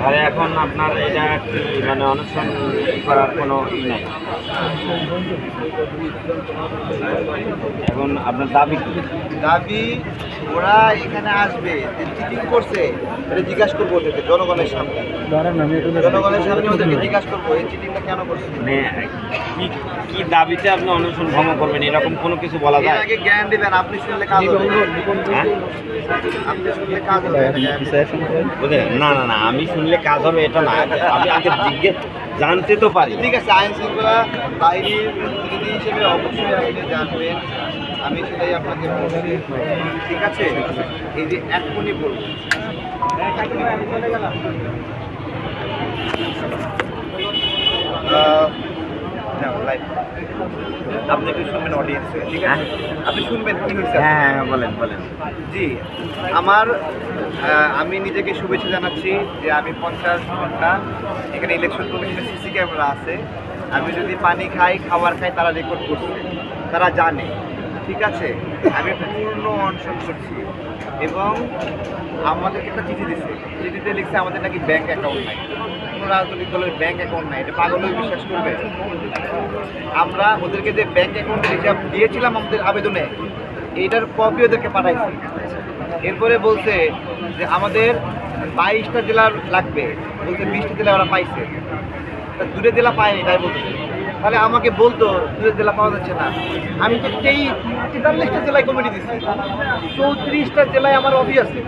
তাহলে এখন আপনার এটা কি মানে অনশন করার কোনো নাই? এখন আপনার দাবি কি? দাবি ওরা এখানে আসবে, চিটিং করছে এটা জিজ্ঞাসা করবো ওদেরকে জনগণের সামনে। জনগণের সামনে ওদেরকে জিজ্ঞাসা করবো এই চিটিংটা কেন করছে। মানে কি দাবিতে আপনি অনশন ভঙ্গ করবেন এরকম কোনো কিছু বলা যায়? আগে জ্ঞান দিবেন, আপনি শুনলে কাজ হবে। হ্যাঁ, আপনি শুনলে কাজ হবে। না না না, আমি শুনলে কাজ হবে এটা না, আমি আগে জিজ্ঞেস জানতে তো পারি। ঠিক আছে, আইন শৃঙ্খলা বাহিনীর প্রতিনিধি হিসেবে অবশ্যই আপনি জানবেন, আমি সেটাই আপনাকে বলছি। ঠিক আছে, এই যে এখনই বলবো আপনি কি শুনবেন অডিয়েন্স? ঠিক আছে, আপনি শুনবেন কি হয়েছে? হ্যাঁ বলেন বলেন। জি, আমি নিজেকে শুভেচ্ছা জানাচ্ছি যে আমি 50 ঘন্টা এখানে ইলেকশন কমিশনের সিসি ক্যামেরা আছে, আমি যদি পানি খাই খাবার খাই তারা রেকর্ড করছে, তারা জানে। ঠিক আছে, আমি পূর্ণ অনশন করছি এবং আমাদেরকে একটা চিঠি দিচ্ছে, চিঠিতে লিখছে আমাদের নাকি ব্যাংক অ্যাকাউন্ট নাই, কোনো রাজনৈতিক দলের ব্যাংক অ্যাকাউন্ট নাই। এটা পাগলেও বিশ্বাস করবে? আমরা ওদেরকে যে ব্যাংক অ্যাকাউন্টের হিসাব দিয়েছিলাম আমাদের আবেদনে, এইটার কপি ওদেরকে পাঠাইছি। এরপরে বলছে যে আমাদের 22টা জেলার লাগবে, বলছে 20টা জেলা ওরা পাইছে, তা 2টা জেলা পায়নি তাই বলছে। তাহলে আমাকে বলতো 2টা জেলা পাওয়া যাচ্ছে না, আমি তো 43টা জেলায় কমিটি দিচ্ছি, 34টা জেলায় আমার অফিস আছে,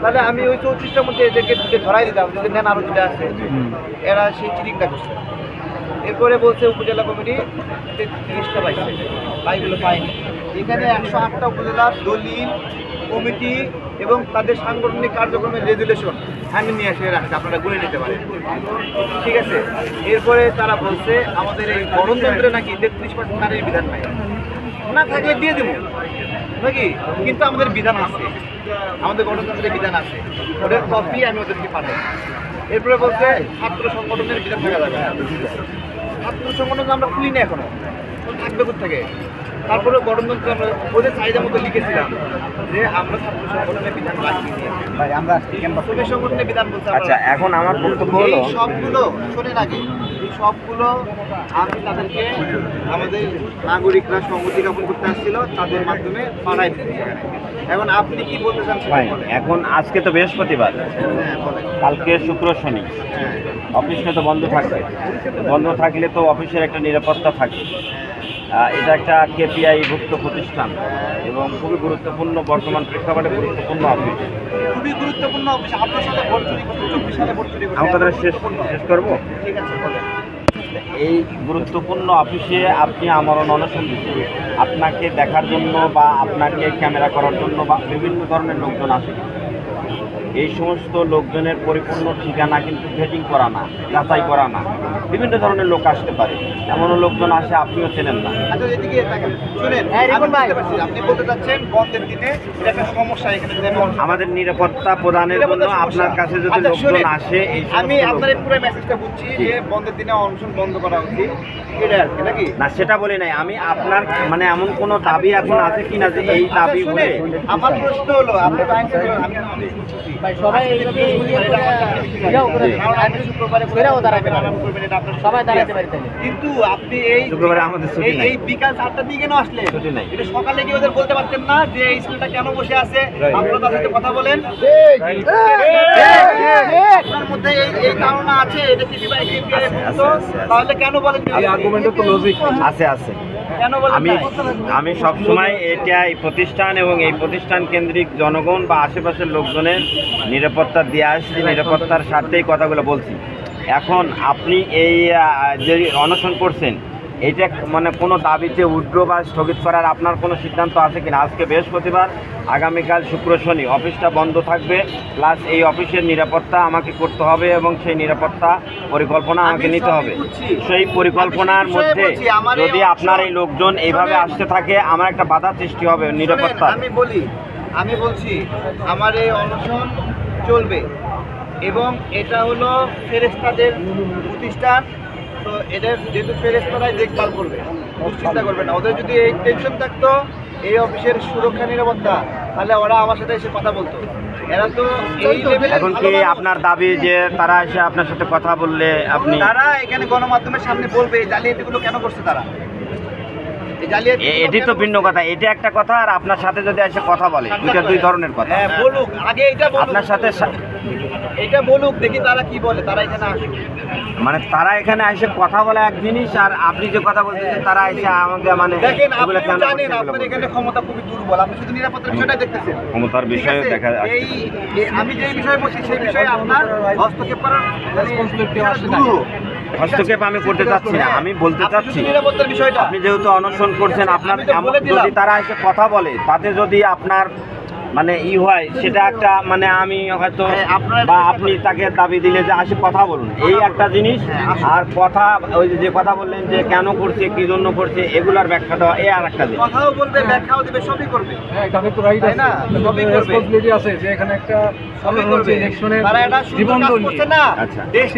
তাহলে আমি ওই 34টার মধ্যে এদেরকে ধরাই দিতাম যদি নেন আরও 2টা আছে। এরা সেই চিঠিটা করছে। এরপরে বলছে উপজেলা কমিটি 33টা পাইছে, বাইগুলো পায়নি। এখানে 108টা উপজেলার দলিল, কমিটি এবং তাদের সাংগঠনিক কার্যক্রমের রেজুলেশন আমি নিয়ে এসে রাখছি, আপনারা গুনে নিতে পারেন। ঠিক আছে, এরপরে তারা বলছে আমাদের এই গণতন্ত্রে নাকি 33% নারীর বিধান নাই, না থাকলে দিয়ে দেবো নাকি, কিন্তু আমাদের বিধান আছে, আমাদের গণতন্ত্রের বিধান আছে, ওদের কপি আমি ওদেরকে পাঠাই। এরপরে বলছে ছাত্র সংগঠনের বিধান থাকা যাবে, ছাত্র সংগঠন আমরা খুলি না এখনো, থাকবে কোথেকে? তারপরে গণতন্ত্র আমরা ওদের চাহিদা মতো লিখেছিলাম যে আমরা ছাত্র সংগঠনের বিধান রাখি, আমরা শ্রমিক সংগঠনের বিধান বলতে। আচ্ছা, এখন আমার বক্তব্য হলো সবগুলো শোনেন আগে, এই সবগুলো আমি তাদেরকে আমাদের নাগরিকরা সংহতি জ্ঞাপন করতে আসছিল তাদের মাধ্যমে পাঠাই দিচ্ছি। এখন আপনি কি বলতে চান? এখন আজকে তো বৃহস্পতিবার, কালকে শুক্র শনি, অফিসটা তো বন্ধ থাকবে। বন্ধ থাকলে তো অফিসের একটা নিরাপত্তা থাকে। এটা একটা কেপিআই ভুক্ত প্রতিষ্ঠান এবং খুবই গুরুত্বপূর্ণ, বর্তমান প্রেক্ষাপটে গুরুত্বপূর্ণ অফিস, খুবই গুরুত্বপূর্ণ অফিস। আপনার সাথে ভোট চুরি করতে 24 সালে ভোট চুরি করতে আমাদের শেষ করবো। ঠিক আছে, এই গুরুত্বপূর্ণ অফিসে আপনি আমরণ অনশন দিচ্ছেন, আপনাকে দেখার জন্য বা আপনাকে ক্যামেরা করার জন্য বা বিভিন্ন ধরনের লোকজন আসে। এই সমস্ত লোকজনের পরিপূর্ণ ঠিকানা কিন্তু ভেটিং করা না, যাচাই করা না, বিভিন্ন ধরনের লোক আসতে পারে, এমনও লোকজন আসে আপনিও চেনেন না। আচ্ছা, এদিকে তাকান, শুনেন, আপনি বলতে চাচ্ছেন বন্ধের দিনে এটা একটা সমস্যা এখানে। আমাদের নিরাপত্তা প্রদানের জন্য আপনার কাছে যদি লোকজন আসে, এই আমি আপনার পুরো মেসেজটা বুঝছি যে বন্ধের দিনে অনশন বন্ধ করা উচিত, এটা আর কি নাকি? না, সেটা বলি নাই আমি। আপনার মানে এমন কোনো দাবি এখন আছে কিনা যে এই দাবি বলে? আমার প্রশ্ন হলো, আপনি সবাই কিন্তু আপনি এই শুক্রবারে আমাদের ছুটি নাই, এই বিকাল 4টার দিকে কেন আসলে? ছুটি নাই। এটা সকালে কি ওদের বলতে পারতেন না যে এই স্কুলটা কেন বসে আছে? আপনারা তার সাথে কথা বলেন। আপনার মধ্যে এই ধারণা আছে এটা কি তাহলে কেন বলেন? আছে আছে। আমি সবসময় এই প্রতিষ্ঠান এবং এই প্রতিষ্ঠান কেন্দ্রিক জনগণ বা আশেপাশের লোকজনের নিরাপত্তা দিয়ে আসছি, নিরাপত্তার স্বার্থেই কথাগুলো বলছি। এখন আপনি এই যে অনশন করছেন, এইটা মানে কোনো দাবিতে উইথড্র বা স্থগিত করার আপনার কোনো সিদ্ধান্ত আছে কিনা? আজকে বৃহস্পতিবার, আগামীকাল শুক্র শনি অফিসটা বন্ধ থাকবে, প্লাস এই অফিসের নিরাপত্তা আমাকে করতে হবে এবং সেই নিরাপত্তা পরিকল্পনা আমাকে নিতে হবে। সেই পরিকল্পনার মধ্যে যদি আপনার এই লোকজন এইভাবে আসতে থাকে, আমার একটা বাধা সৃষ্টি হবে নিরাপত্তা। আমি বলছি আমার এই অনশন চলবে এবং এটা হলো ফেরেশতাদের প্রতিষ্ঠান, তো এদের যেহেতু ফেরেশতারাই দেখভাল করবে, চিন্তা করবে না। ওদের যদি এই টেনশন থাকতো এই অফিসের সুরক্ষা নিরাপত্তা, তাহলে ওরা আমার সাথে এসে কথা বলতো। এরা তো এই লেভেলে এখন কি আপনার দাবি যে তারা এসে আপনার সাথে কথা বললে আপনি তারা এখানে গণমাধ্যমের সামনে বলবে এই জালিয়াতিগুলো কেন করছে তারা, এই জালিয়াতি এটি তো ভিন্ন কথা, এটা একটা কথা, আর আপনার সাথে যদি এসে কথা বলে, দুইটা দুই ধরনের কথা। হ্যাঁ বলুক, আগে এটা বলুক, আপনার সাথে এটা বলুক, দেখি তারা কি বলে, তারা এখানে আসুক। মানে তারা এখানে এসে কথা বলে এক জিনিস, আর আপনি যে কথা বলতেছেন তারা এসে আমাকে মানে দেখেন এগুলো আপনি কেন জানেন করছে এগুলো আপনার বলতে। এখানে ক্ষমতা খুবই দুর্বল, আপনি শুধু নিরাপত্তার বিষয়টা দেখতেছেন। ক্ষমতার ঠিক বিষয়ে আছে? দেখা যাচ্ছে। আমি যে বিষয়ে বলছি সেই বিষয়ে আপনার হস্তক্ষেপ করার হস্তক্ষেপ আমি করতে চাচ্ছি না, আমি বলতে চাচ্ছি নিরাপত্তার বিষয়টা আপনি যেহেতু অনশন করছেন, আপনার আমি তো বলে দিলাম। যদি তারা এসে কথা বলে তাতে যদি আপনার মানে হয় সেটা একটা মানে আমি হয়তো হ্যাঁ, আপনার- বা আপনি তাকে দাবি দিলে যে আসে কথা বলুন, এই একটা জিনিস। আর কথা ওই যে কথা বললেন যে কেন করছে কি জন্য করছে এগুলার ব্যাখ্যা দেওয়া এই আর একটা জিনিস। কথাও বলবে, ব্যাখ্যাও দেবে, সবই করবে। হ্যাঁ, তাদের তো রাইট তাই আছে, না? সবই করবে। রেসপন্সিবিলিটি আছে যে এখানে একটা সবই হচ্ছে করবে। ইলেকশনের তারা এটা সুন্দর জীবন কাজ দল করছে নিয়ে। না, আচ্ছা। দেশ